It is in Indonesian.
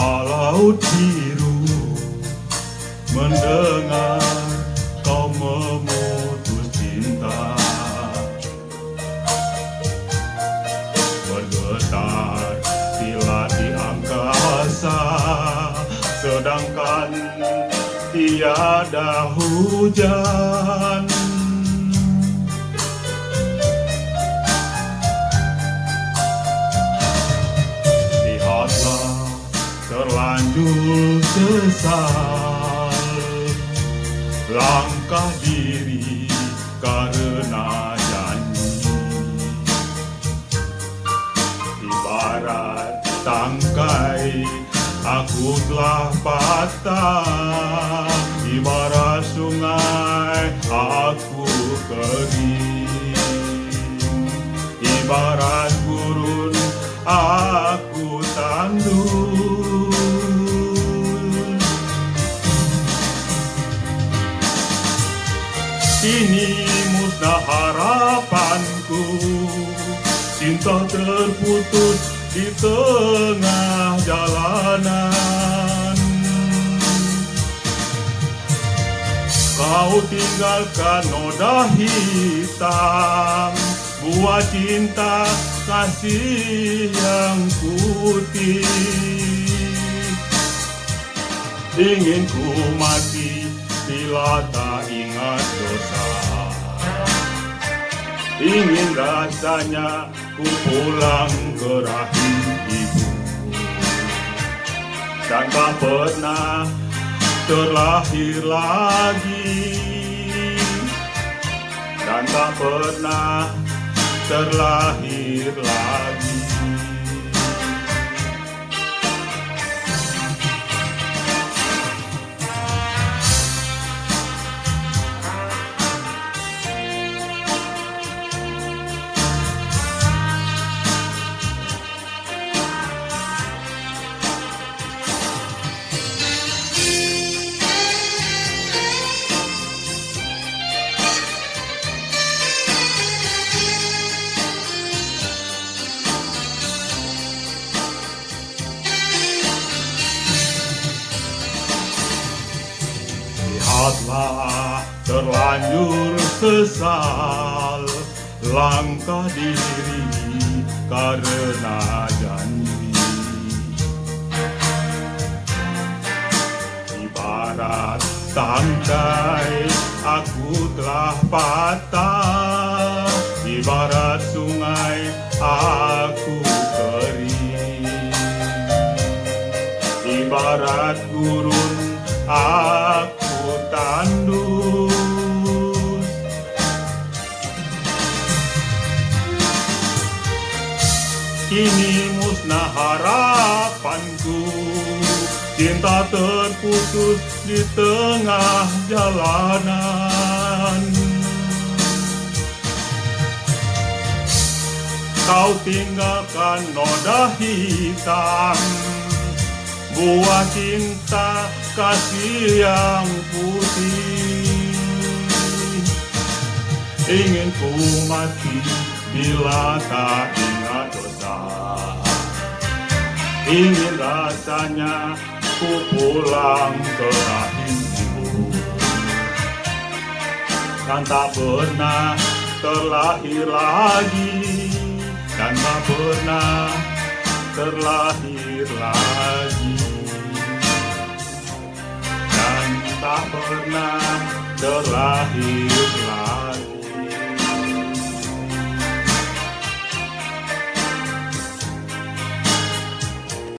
laut biru, mendengar kau memutus cinta, bergetar bila di angkasa, sedangkan tiada hujan. Lihatlah terlanjur sesal, langkah diri karena janji, ibarat tangkai aku telah patah, ibarat sungai aku kering, ibarat gurun aku tandus. Kini musnah harapanku, cinta terputus di tengah jalanan. Kau tinggalkan noda hitam, buah cinta kasih yang putih. Ingin ku mati bila tak ingat dosa, ingin rasanya ku pulang ke rahim ibu, dan tak pernah terlahir lagi, dan tak pernah terlahir lagi. Lihatlah terlanjur sesal, langkah diri karena janji, ibarat tangkai aku telah patah, ibarat sungai aku kering, ibarat gurun aku tandus. Kini musnah harapanku, cinta terputus di tengah jalanan. Kau tinggalkan noda hitam, buah cinta kasih yang putih. Ingin ku mati bila tak ingat dosa, ingin rasanya ku pulang ke rahim ibu, dan tak pernah terlahir lagi, dan tak pernah terlahir lagi, dan tak pernah terlahir